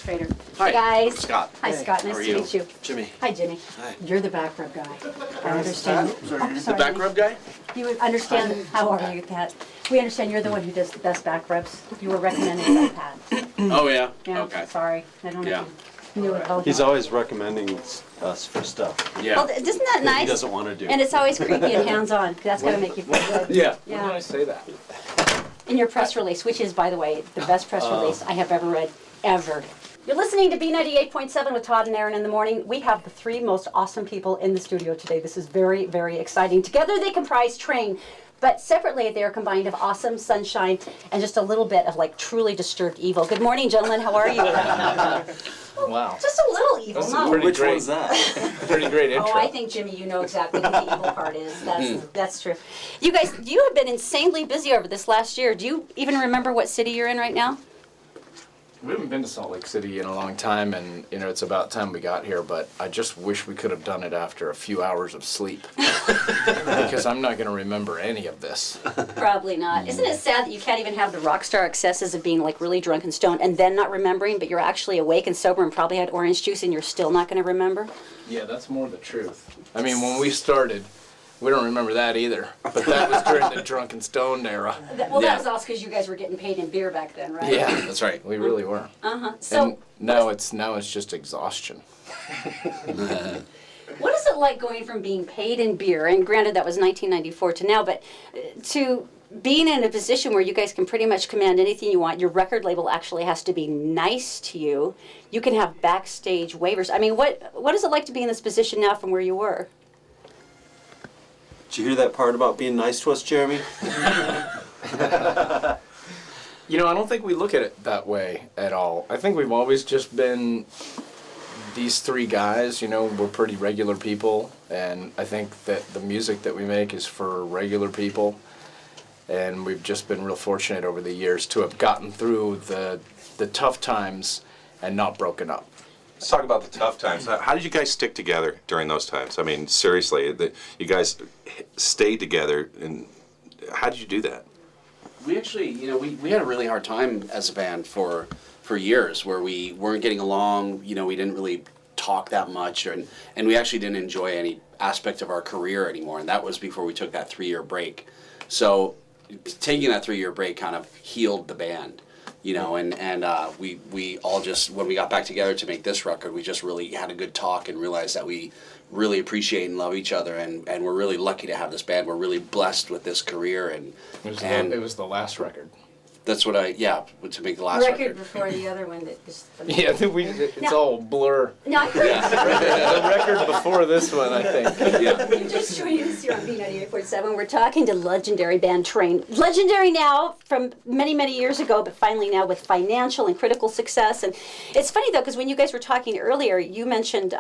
Trader. Hi, Hey guys. I'm Scott. Hi, Hey. Scott. Nice to meet you. Jimmy. Hi, Jimmy. Hi. You're the back rub guy. I understand. The back rub guy? You would understand. How are you, Pat? We understand you're the one who does the best back rubs. You were recommended by Pat. Oh, yeah? Yeah. Okay. Sorry. I don't know Yeah. if you knew it both. He's always recommending us for stuff Yeah. Well, isn't that that nice? he doesn't want to do. And it's always creepy and hands-on. That's got to make you feel good. Yeah. When did I say that? In your press release, which is, by the way, the best press release I have ever read, ever. You're listening to B98.7 with Todd and Erin in the morning. We have the three most awesome people in the studio today. This is very, very exciting. Together they comprise Train, but separately they are combined of awesome, sunshine, and just a little bit of like truly disturbed evil. Good morning, gentlemen. How are you? Wow. Just a little evil. That's No. pretty Which great. one's that? Pretty great intro. Oh, I think, Jimmy, you know exactly what the evil part is. That's true. You guys, you have been insanely busy over this last year. Do you even remember what city you're in right now? We haven't been to Salt Lake City in a long time, and it's about time we got here, but I just wish we could have done it after a few hours of sleep. Because I'm not going to remember any of this. Probably not. Isn't it sad that you can't even have the rock star excesses of being like really drunk and stoned and then not remembering, but you're actually awake and sober and probably had orange juice and you're still not going to remember? Yeah, that's more the truth. I mean, when we started, we don't remember that either. But that was during the drunk and stoned era. Well, Yeah. that was also because you guys were getting paid in beer back then, right? Yeah, That's right. we really were. Uh-huh. So, And now it's just exhaustion. what is it like going from being paid in beer, and granted that was 1994 to now, but to being in a position where you guys can pretty much command anything you want. Your record label actually has to be nice to you. You can have backstage waivers. I mean, what is it like to be in this position now from where you were? Did you hear that part about being nice to us, Jeremy? I don't think we look at it that way at all. I think we've always just been these three guys, we're pretty regular people, and I think that the music that we make is for regular people, and we've just been real fortunate over the years to have gotten through the tough times and not broken up. Let's talk about the tough times. How did you guys stick together during those times? I mean, seriously, you guys stayed together, and how did you do that? We actually, we had a really hard time as a band for years where we weren't getting along. We didn't really talk that much, and we actually didn't enjoy any aspect of our career anymore. And that was before we took that 3-year break. So taking that 3-year break kind of healed the band. And we all just, when we got back together to make this record, we just really had a good talk and realized that we really appreciate and love each other, and we're really lucky to have this band. We're really blessed with this career, and It was the last record. that's what to make the last record. before the other one that is. Yeah, it's No. all blur. No, The record before this one, I think. Yeah. You're just joining us here on B98.7. We're talking to legendary band Train. Legendary now from many, many years ago, but finally now with financial and critical success. And it's funny, though, because when you guys were talking earlier, you mentioned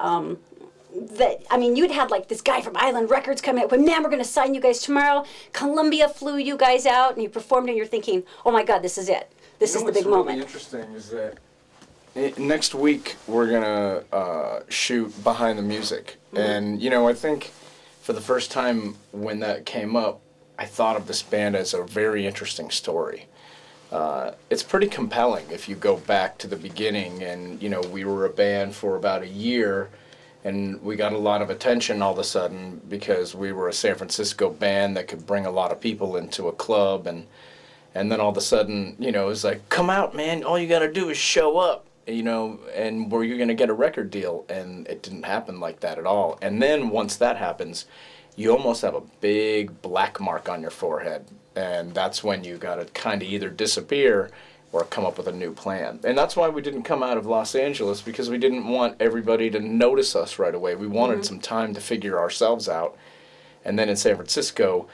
you'd had like this guy from Island Records coming up, but man, we're going to sign you guys tomorrow. Columbia flew you guys out, and you performed, and you're thinking, oh my God, this is it. This is the big moment. What's really interesting is that next week we're gonna shoot Behind the Music, and I think for the first time when that came up, I thought of this band as a very interesting story. It's pretty compelling if you go back to the beginning, and we were a band for about a year. And we got a lot of attention all of a sudden because we were a San Francisco band that could bring a lot of people into a club. And then all of a sudden, it was like, come out, man. All you got to do is show up, and where you're going to get a record deal. And it didn't happen like that at all. And then once that happens, you almost have a big black mark on your forehead. And that's when you got to kind of either disappear or come up with a new plan. And that's why we didn't come out of Los Angeles, because we didn't want everybody to notice us right away. We wanted some time to figure ourselves out. And then in San Francisco,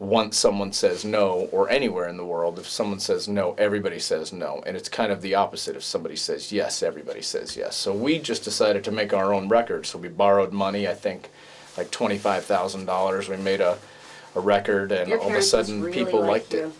once someone says no, or anywhere in the world, if someone says no, everybody says no. And it's kind of the opposite. If somebody says yes, everybody says yes. So we just decided to make our own record. So we borrowed money, I think like $25,000. We made a record, and Your all of a parents sudden really people liked you. it.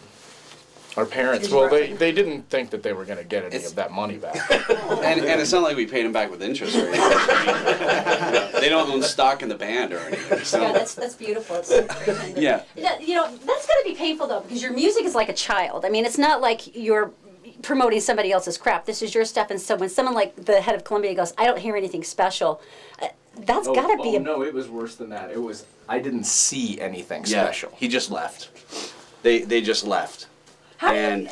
Our parents, Did you well, work? they didn't think that they were going to get any of that money back. And it's not like we paid them back with interest or anything. They don't own stock in the band or anything. So. Yeah, that's beautiful. It's so great. Yeah. That's got to be painful, though, because your music is like a child. I mean, it's not like you're promoting somebody else's crap. This is your stuff. And so when someone like the head of Columbia goes, I don't hear anything special, that's got to be no, it was worse than that. It was, I didn't see anything Yeah, special. he just left. They just left. And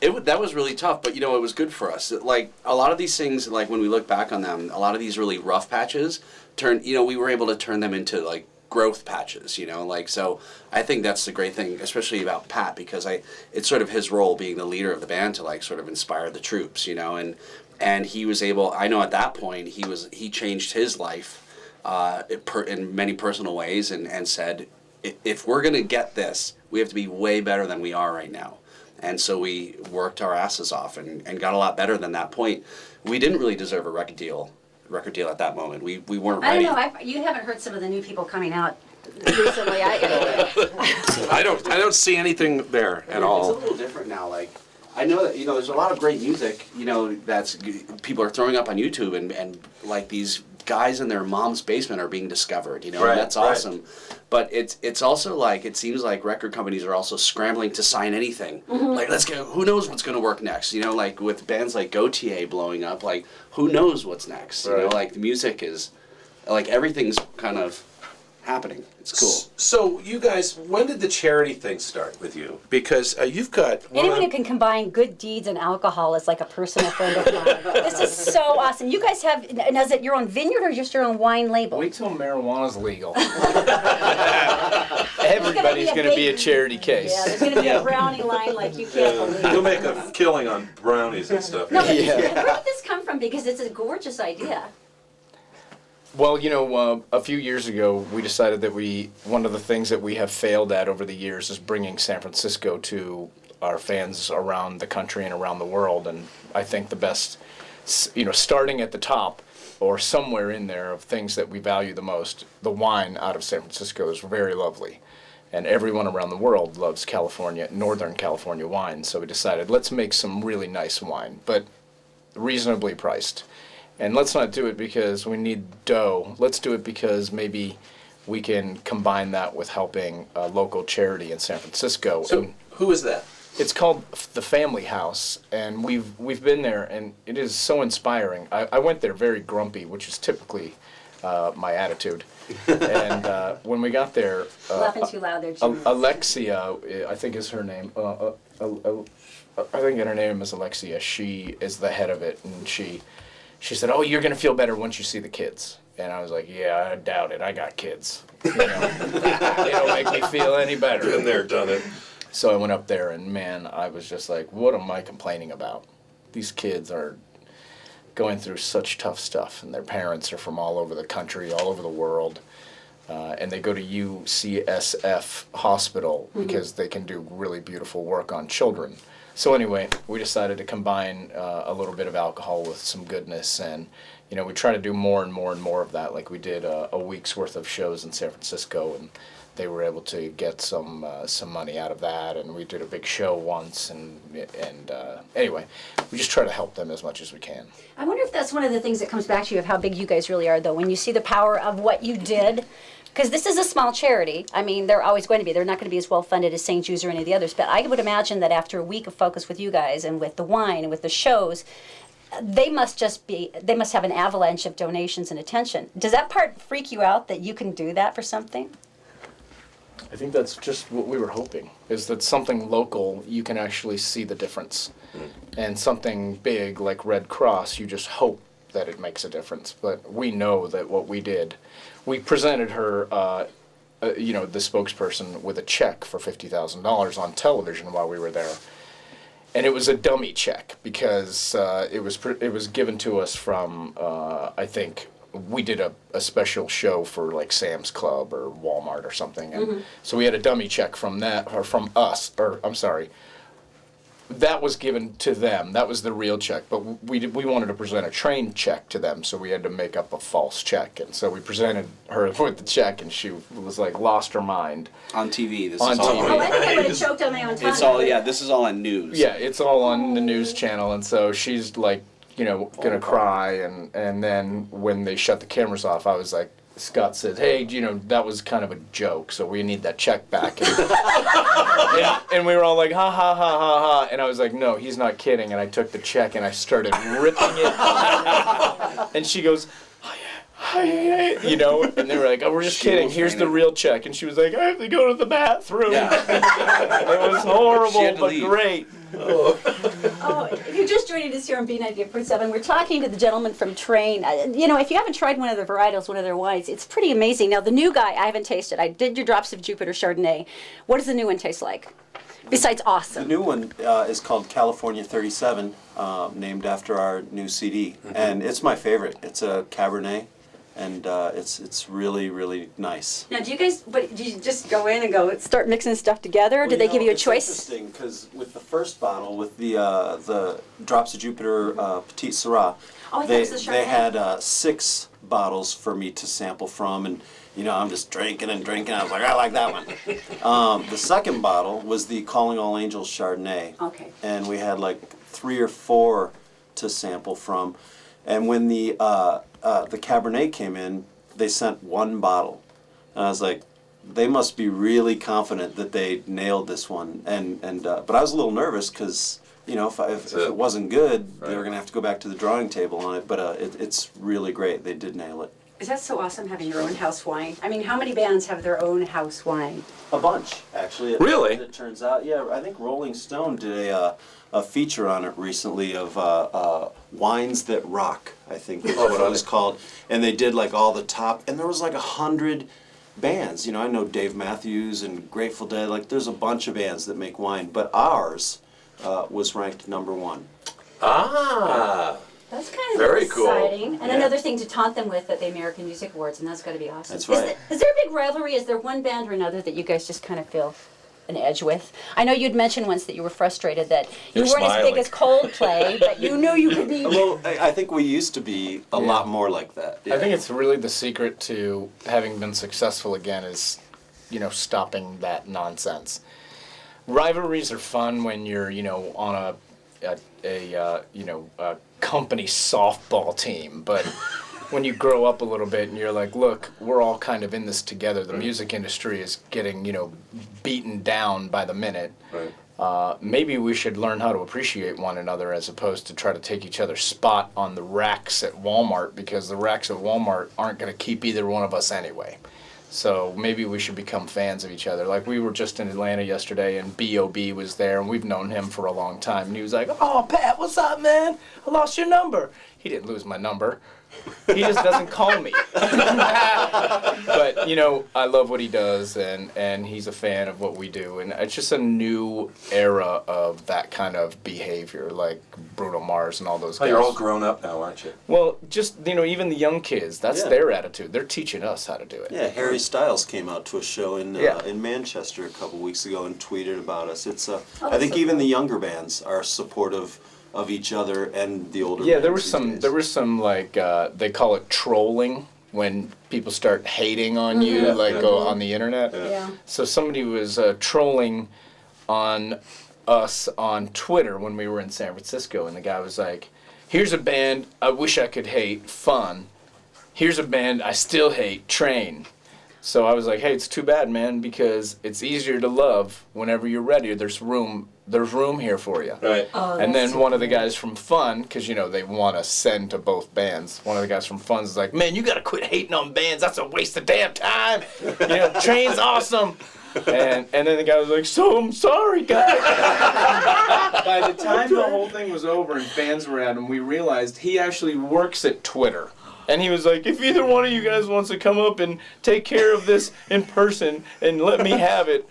that was really tough, but you know, it was good for us. Like a lot of these things, like when we look back on them, a lot of these really rough patches we were able to turn them into like growth patches, you know, like, so I think that's the great thing, especially about Pat, because it's sort of his role being the leader of the band to like sort of inspire the troops, you know, and he was able, I know at that point he changed his life in many personal ways and said, if we're going to get this, we have to be way better than we are right now. And so we worked our asses off and got a lot better than that point. We didn't really deserve a record deal at that moment. We weren't ready. I don't know. You haven't heard some of the new people coming out recently. I don't see anything there at all. It's a little different now. Like, I know that, you know, there's a lot of great music, you know, that's people are throwing up on YouTube and like these guys in their mom's basement are being discovered, you know, Right, and that's awesome. But it's also like, it seems like record companies are also scrambling to sign anything. Like, let's go, who knows what's going to work next? You know, like with bands like Gautier blowing up, like, who knows what's next? You know, like the music is, like everything's kind of happening. It's cool. So you guys, when did the charity thing start with you? Because you've got Anyone who can combine good deeds and alcohol is like a personal friend of mine. This is so awesome. You guys have, and is it your own vineyard or just your own wine label? Wait till marijuana's legal. Everybody's going to be a charity case. Yeah, there's going to be a brownie line like you can't believe. You'll make a killing on brownies and stuff. No, but where did this come from? Because it's a gorgeous idea. Well, you know, a few years ago, we decided that one of the things that we have failed at over the years is bringing San Francisco to our fans around the country and around the world. And I think the best, you know, starting at the top or somewhere in there of things that we value the most, the wine out of San Francisco is very lovely. And everyone around the world loves California, Northern California wine. So we decided, let's make some really nice wine, but reasonably priced. And let's not do it because we need dough. Let's do it because maybe we can combine that with helping a local charity in San Francisco. So And who is that? it's called the Family House, and we've been there, and it is so inspiring. I went there very grumpy, which is typically my attitude. And when we got there, Laughing too loud there, Jim. Alexia, I think is her name. I think her name is Alexia. She is the head of it, and she said, "Oh, you're gonna feel better once you see the kids." And I was like, "Yeah, I doubt it. I got kids. You know, they don't make me feel any better." Been there, done it. So I went up there, and man, I was just like, "What am I complaining about? These kids are going through such tough stuff, and their parents are from all over the country, all over the world." And they go to UCSF Hospital because they can do really beautiful work on children. So anyway, we decided to combine a little bit of alcohol with some goodness, and you know, we try to do more and more and more of that. Like we did a week's worth of shows in San Francisco, and they were able to get some money out of that. And we did a big show once, and anyway, we just try to help them as much as we can. I wonder if that's one of the things that comes back to you of how big you guys really are, though, when you see the power of what you did. Because this is a small charity. I mean, they're always going to be. They're not going to be as well funded as St. Jude's or any of the others. But I would imagine that after a week of focus with you guys and with the wine and with the shows, they must have an avalanche of donations and attention. Does that part freak you out that you can do that for something? I think that's just what we were hoping, is that something local, you can actually see the difference. And something big like Red Cross, you just hope that it makes a difference. But we know that what we did, we presented her, the spokesperson, with a check for $50,000 on television while we were there. And it was a dummy check because it was given to us from, I think, we did a special show for like Sam's Club or Walmart or something. And so we had a dummy check from that, or from us, or I'm sorry, that was given to them. That was the real check. But we wanted to present a trained check to them, so we had to make up a false check. And so we presented her with the check, and she was like lost her mind. On TV. This On is all. TV. Oh, I think I would have choked on my own tongue. It's all, yeah, this is all on news. Yeah, it's all on the news channel, and so she's like, gonna cry, and then when they shut the cameras off, I was like, Scott said, hey, that was kind of a joke, so we need that check back. And we were all like, ha, ha, ha, ha, ha. And I was like, no, he's not kidding. And I took the check and I started ripping it. And she goes, hi, and they were like, oh, we're just kidding. Here's the real check. And she was like, I have to go to the bathroom. Yeah. It was horrible, but leave. great. Oh, if you're just joining us here on B98.7, we're talking to the gentleman from Train. If you haven't tried one of their varietals, one of their wines, it's pretty amazing. Now, the new guy, I haven't tasted. I did your Drops of Jupiter Chardonnay. What does the new one taste like? Besides awesome. The new one is called California 37, named after our new CD, and it's my favorite. It's a Cabernet, and it's really, really nice. Now, do you just go in and start mixing stuff together, or do they give you a choice? It's interesting, because with the first bottle, with the Drops of Jupiter Petite Syrah, Oh, I thought it was the Chardonnay. they had 6 bottles for me to sample from, and I'm just drinking and drinking. I was like, I like that one. The second bottle was the Calling All Angels Chardonnay. Okay. And we had like 3 or 4 to sample from. And when the Cabernet came in, they sent 1 bottle. And I was like, they must be really confident that they nailed this one. But I was a little nervous because, if it wasn't good, they were going to have to go back to the drawing table on it. But it's really great. They did nail it. Is that so awesome, having your own house wine? I mean, how many bands have their own house wine? A bunch, actually. Really? It turns out, yeah. I think Rolling Stone did a feature on it recently of wines that rock. I think is what it was called, and they did like all the top, and there was like 100 bands. I know Dave Matthews and Grateful Dead. Like, there's a bunch of bands that make wine, but ours was ranked #1. Ah. That's kind of Very cool. exciting. And Yeah. another thing to taunt them with at the American Music Awards, and that's got to be awesome. That's right. Is there a big rivalry? Is there one band or another that you guys just kind of feel an edge with? I know you'd mentioned once that you were frustrated that you You're weren't as big smiling. as Coldplay, but you knew you could be. Well, I think we used to be a lot more like that. I think it's really the secret to having been successful again is, stopping that nonsense. Rivalries are fun when you're, on a company softball team, but when you grow up a little bit and you're like, look, we're all kind of in this together. The music industry is getting, beaten down by the minute. Right. Maybe we should learn how to appreciate one another as opposed to try to take each other's spot on the racks at Walmart, because the racks at Walmart aren't going to keep either one of us anyway. So maybe we should become fans of each other. Like, we were just in Atlanta yesterday, and B.O.B. was there, and we've known him for a long time. And he was like, oh, Pat, what's up, man? I lost your number. He didn't lose my number. He just doesn't call me. But, I love what he does, and he's a fan of what we do. And it's just a new era of that kind of behavior, like Bruno Mars and all those guys. Oh, you're all grown up now, aren't you? Well, just, even the young kids, that's Yeah. their attitude. They're teaching us how to do it. Yeah, Harry Styles came out to a show in Yeah. in Manchester a couple weeks ago and tweeted about us. It's I that's think so even cool. the younger bands are supportive of each other and the older. Yeah, bands there was these some. days. There was some like they call it trolling when people start hating on you, on the internet. Yeah. So somebody was trolling on us on Twitter when we were in San Francisco, and the guy was like, "Here's a band I wish I could hate, Fun. Here's a band I still hate, Train." So I was like, "Hey, it's too bad, man, because it's easier to love whenever you're ready. There's room here for you." Right. Oh, And that's then one of the guys from Fun, because they want to send to both bands. One of the guys from Fun is like, "Man, you gotta quit hating on bands. That's a waste of damn time. Train's awesome." And then the guy was like, "So I'm sorry, guys." By the time the whole thing was over and fans were at him, we realized he actually works at Twitter. And he was like, if either one of you guys wants to come up and take care of this in person and let me have it,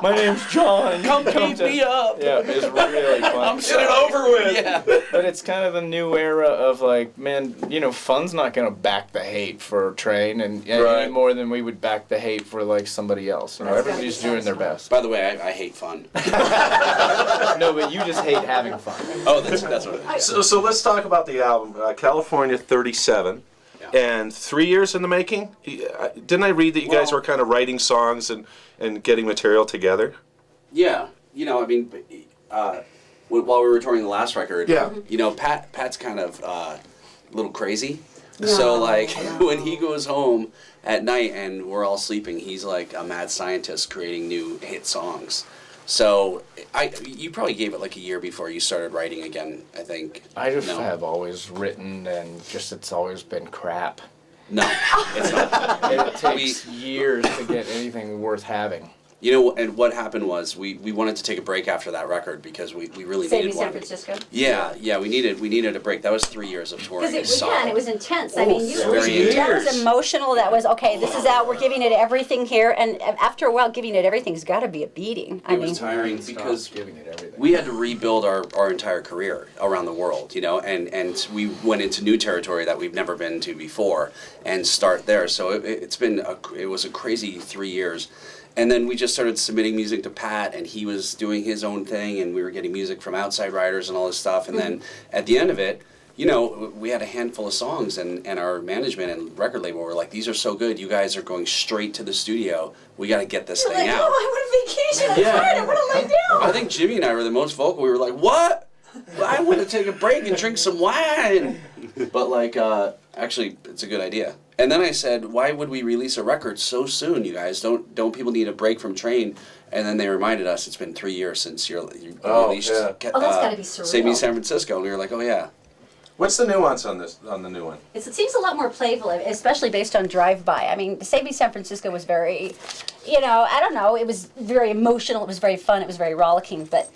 my name's John. And Come beat me up. Yeah, it's really fun. Get it over with. Yeah. But it's kind of the new era of like, man, Fun's not going to back the hate for Train and Right. any more than we would back the hate for like somebody else. Everybody's doing their best. By the way, I hate fun. No, but you just hate having fun. Oh, that's what it is. So let's talk about the album, California 37. Yeah. And 3 years in the making? Didn't I read that you guys Well- were kind of writing songs and getting material together? Yeah, while we were touring the last record, Yeah. Pat's kind of a little crazy. So No, like no. when he goes home at night and we're all sleeping, he's like a mad scientist creating new hit songs. So you probably gave it like a year before you started writing again, I think. I just No. have always written, and just it's always been crap. No, it's not. It takes years to get anything worth having. You know, and what happened was we wanted to take a break after that record because we really Save Me needed San one. Francisco. Yeah, we needed a break. That was 3 years of touring. Because it was, solid. yeah, and it was intense. I mean, you, very that was intense. emotional. That was, okay, this is out, we're giving it everything here. And after a while, giving it everything's got to be a beating. I It mean, was tiring Stop because giving it everything. we had to rebuild our entire career around the world, you know, and we went into new territory that we've never been to before and start there. So it was a crazy 3 years. And then we just started submitting music to Pat, and he was doing his own thing, and we were getting music from outside writers and all this stuff. And then at the end of it, you know, we had a handful of songs, and our management and record label were like, these are so good, you guys are going straight to the studio. We got to get this you're thing like, out. oh, I want a vacation. I'm Yeah. tired. I want to lay down. I think Jimmy and I were the most vocal. We were like, what? I want to take a break and drink some wine. But like, actually, it's a good idea. And then I said, why would we release a record so soon, you guys? Don't people need a break from Train? And then they reminded us it's been 3 years since you released yeah. Oh, that's gotta be surreal. Save Me San Francisco. And we were like, oh yeah. What's the nuance on the new one? It seems a lot more playful, especially based on Drive-By. I mean, Save Me San Francisco was very, you know, I don't know, it was very emotional, it was very fun, it was very rollicking, but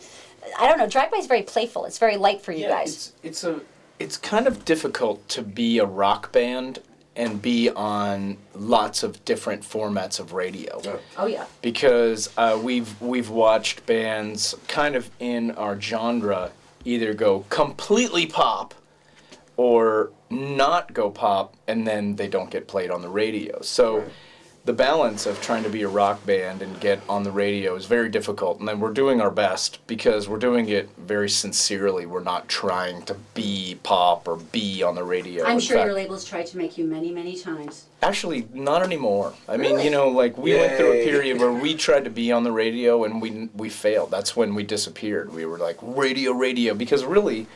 I don't know, Drive-By is very playful, it's very light for you guys. It's kind of difficult to be a rock band and be on lots of different formats of radio. Oh, yeah. Because we've watched bands kind of in our genre either go completely pop or not go pop, and then they don't get played on the radio. So the balance of trying to be a rock band and get on the radio is very difficult, and then we're doing our best because we're doing it very sincerely. We're not trying to be pop or be on the radio. I'm In sure fact, your label's tried to make you many, many times. actually, not anymore. I mean, Really? you know, like we went through a Yay. period where we tried to be on the radio and we failed. That's when we disappeared. We were like, radio, because really,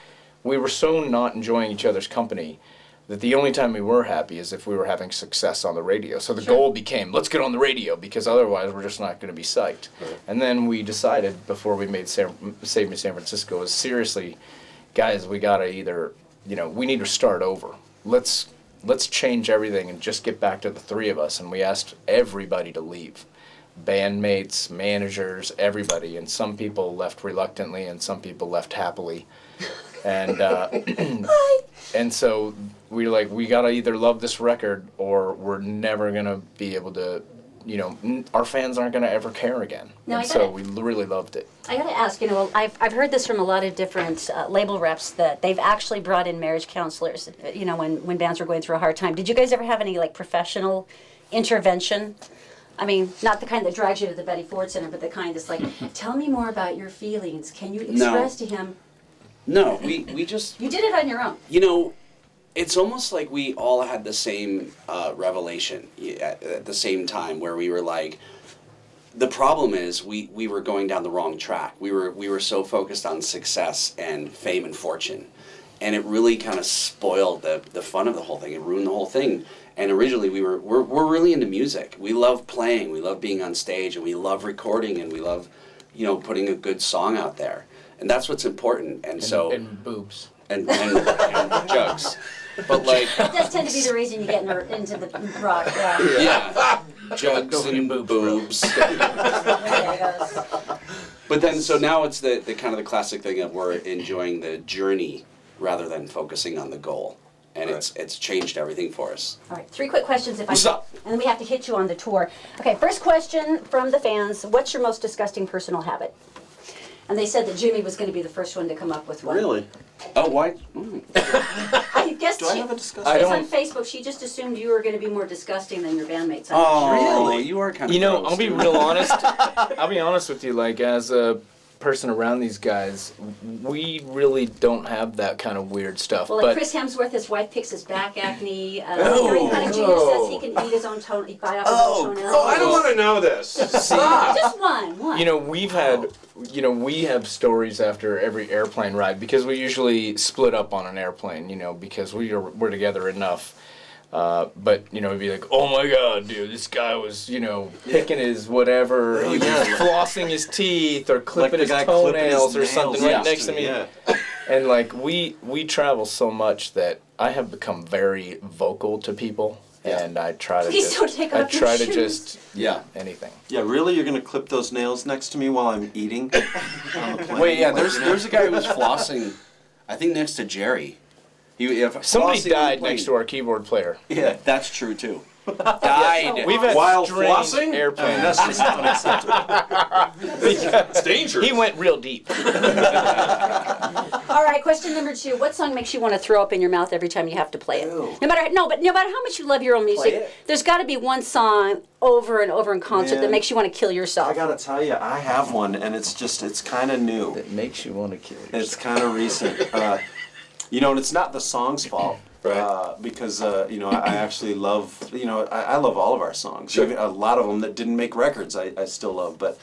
we were so not enjoying each other's company that the only time we were happy is if we were having success on the radio. So the goal became, let's get on the radio, because otherwise we're just not going to be psyched. And then we decided, before we made Save Me San Francisco, is seriously, guys, we got to either, you know, we need to start over. Let's change everything and just get back to the three of us. And we asked everybody to leave. Bandmates, managers, everybody. And some people left reluctantly and some people left happily. And and so we like, we gotta either love this record or we're never gonna be able to, you know, our fans aren't gonna ever care again. No, I And get so it. we really loved it. I gotta ask, you know, I've heard this from a lot of different label reps that they've actually brought in marriage counselors, you know, when bands were going through a hard time. Did you guys ever have any, like, professional intervention? I mean, not the kind that drags you to the Betty Ford Center, but the kind that's like, tell me more about your feelings. Can you express to him? No, we just, You did it on your own. you know, it's almost like we all had the same revelation at the same time, where we were like, the problem is we were going down the wrong track. We were so focused on success and fame and fortune, and it really kind of spoiled the fun of the whole thing. It ruined the whole thing. And originally we're really into music. We love playing. We love being on stage, and we love recording, and we love, you know, putting a good song out there. And that's what's important. And so And boobs. and jugs. But like, It does tend to be the reason you get into the rock. Yeah. yeah, jugs and boobs. There it goes. But then, so now it's the kind of the classic thing that we're enjoying the journey rather than focusing on the goal, and it's changed everything for us. All right, 3 quick questions if What's I up? and then we have to hit you on the tour. Okay, first question from the fans: what's your most disgusting personal habit? And they said that Jimmy was going to be the first one to come up with one. Really? Oh, why? I guess Do I she, have a disgusting? I she's don't- on Facebook. She just assumed you were going to be more disgusting than your bandmates. Oh, Really? You are kind of. You know, gross, I'll be dude. real honest. I'll be honest with you. Like, as a person around these guys, we really don't have that kind of weird stuff. Well, like but Chris Hemsworth, his wife picks his back acne. Oh. Harry Connick Jr. says he can eat his own toe, bite off his own toenails. Oh, I don't want to know this. Just one. you know, we have stories after every airplane ride because we usually split up on an airplane, because we're together enough. But, it'd be like, oh my God, dude, this guy was, picking his whatever, he was flossing his teeth or clipping his toenails or something right next to me. Yeah. And like, we travel so much that I have become very vocal to people. And I try to Please don't take off your shoes. anything. Yeah, really? You're going to clip those nails next to me while I'm eating? On the plane? Wait, yeah, there's a guy who was flossing, I think next to Jerry. Somebody died next to our keyboard player. Yeah, that's true too. Died. We've had While strange flossing? airplanes. That's just unacceptable. It's dangerous. He went real deep. All right, question number 2. What song makes you want to throw up in your mouth every time you have to play it? Ew. No matter how much you love your own music, there's got to be one song over and over in concert that Man. makes you want to kill yourself. I got to tell you, I have one, and it's kind of new. It makes you want to kill yourself. It's kind of recent. And it's not the song's fault. Right. Because I actually love I love all of our songs. Sure. Even a lot of them that didn't make records I still love. But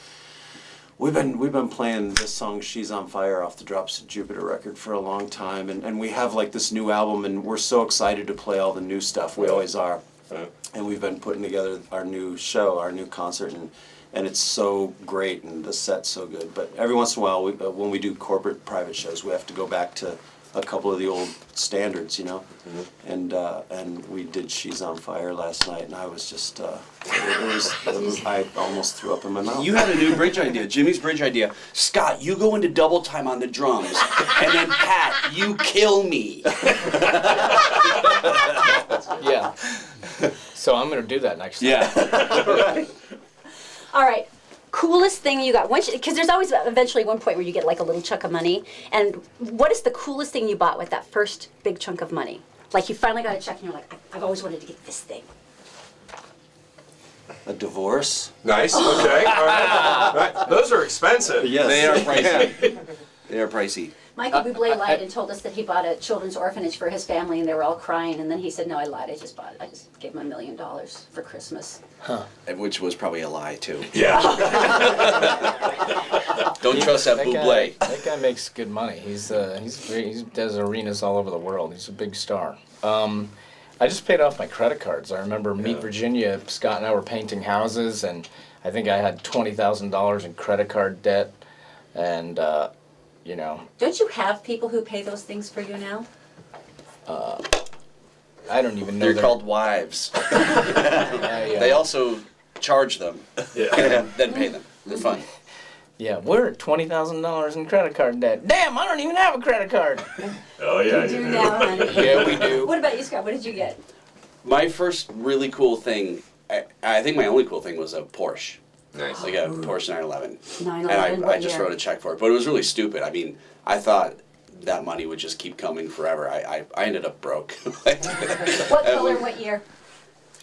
we've been playing this song "She's on Fire" off the Drops of Jupiter record for a long time, and we have like this new album, and we're so excited to play all the new stuff. We always are. Right. And we've been putting together our new show, our new concert, and it's so great, and the set's so good. But every once in a while, when we do corporate private shows, we have to go back to a couple of the old standards, and we did "She's on Fire" last night, and I was just I almost threw up in my mouth. You had a new bridge idea, Jimmy's bridge idea. Scott, you go into double time on the drums, and then Pat, you kill me. Yeah. So I'm gonna do that next time. Yeah. All right. Coolest thing you got? Because there's always eventually one point where you get like a little chunk of money. And what is the coolest thing you bought with that first big chunk of money? Like you finally got a check and you're like, I've always wanted to get this thing. A divorce? Nice. Okay. All right. Right. Those are expensive. Yes. They are pricey. They are pricey. Michael Bublé lied and told us that he bought a children's orphanage for his family, and they were all crying. And then he said, "No, I lied. I just gave him $1 million for Christmas." Which was probably a lie too. Yeah. Don't trust that Bublé. That guy makes good money. He does arenas all over the world. He's a big star. I just paid off my credit cards. I remember Meet Virginia. Scott and I were painting houses, and I think I had $20,000 in credit card debt, and. Don't you have people who pay those things for you now? I don't even know. They're called wives. Yeah. They also charge them Yeah. and then pay them. They're fun. Yeah, we're at $20,000 in credit card debt. Damn, I don't even have a credit card. Oh yeah. You do now, honey. Yeah, we do. What about you, Scott? What did you get? My first really cool thing, I think my only cool thing was a Porsche. Nice. Like a Porsche 911. 911, And I what just year? wrote a check for it. But it was really stupid. I mean, I thought that money would just keep coming forever. I ended up broke. What color, what year?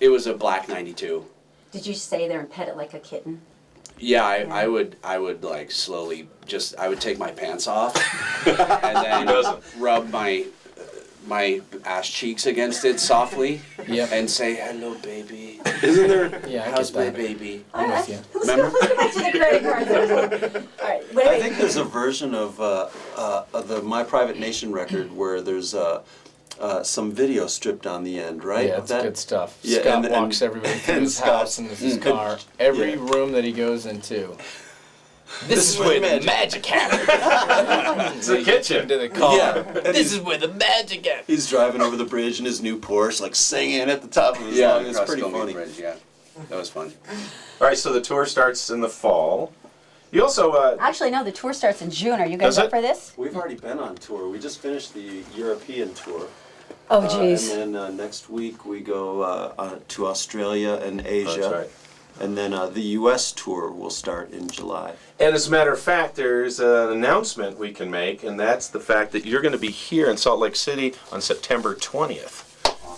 It was a black 92. Did you stay there and pet it like a kitten? Yeah, I would like slowly I would take my pants off and then rub my ass cheeks against it softly and say, "Hello, baby." Isn't there? Yeah, I How's get my that. baby? I'm with you. Remember? Let's go back to the credit cards. All right. What I about think there's a version of the My Private Nation record where there's some video stripped on the end, right? Yeah, of it's that? good stuff. Yeah, Scott and- walks everybody through and his Scott's- house and his car. Every room that he goes into. This is where the magic happens. It's the kitchen. Into the car. Yeah. And This is where the magic happens. He's driving over the bridge in his new Porsche, like singing at the top of his lungs. It's across pretty Gilman funny. Bridge, yeah. That was fun. All right. So the tour starts in the fall. You also. Actually, no, the tour starts in June. Are you guys Does up it? for this? We've already been on tour. We just finished the European tour. Oh, jeez. And then next week we go to Australia and Asia. That's right. And then the U.S. tour will start in July. And as a matter of fact, there's an announcement we can make, and that's the fact that you're going to be here in Salt Lake City on September 20th.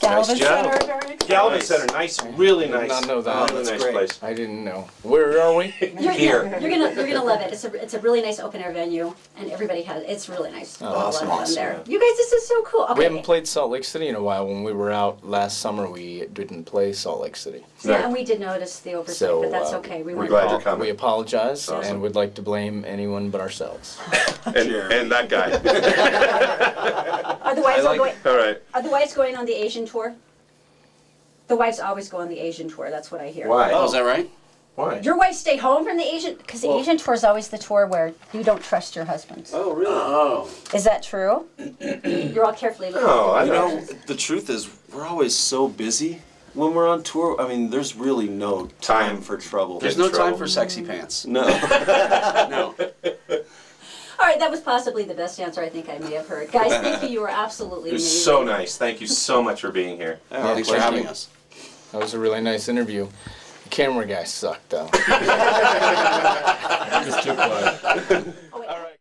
Galvin job. Center, very Galvin Nice. Center, nice, really Did nice. not know that. Really That's nice great. place. I didn't know. Where are we? Here. You're gonna love it. It's a really nice open air venue, and everybody has. It's really nice. Oh, A lot that's of fun awesome. there. You guys, this is so cool. Okay. We haven't played Salt Lake City in a while. When we were out last summer, we didn't play Salt Lake City. Yeah, and we did notice the oversight, So, but that's okay. We we're weren't. glad you're coming. We apologize Awesome. and would like to blame anyone but ourselves. And that guy. Are the wives I like- going? All right. Are the wives going on the Asian tour? The wives always go on the Asian tour. That's what I hear. Why? Oh, is that right? Why? Your wives stay home from the Asian, because the Asian tour is always the tour where you don't trust your husband. Oh, really? Oh. Is that true? You're all carefully looking. No, at I You the know, pictures. the truth is, we're always so busy when we're on tour. I mean, there's really no time for trouble. There's Get in no time trouble. for sexy pants. No. No. All right, that was possibly the best answer I think I may have heard. Guys, thank you. You were absolutely It was amazing. so nice. Thank you so much for being here. Yeah, Thanks for thank having you. us. That was a really nice interview. The camera guy sucked though. He was too quiet.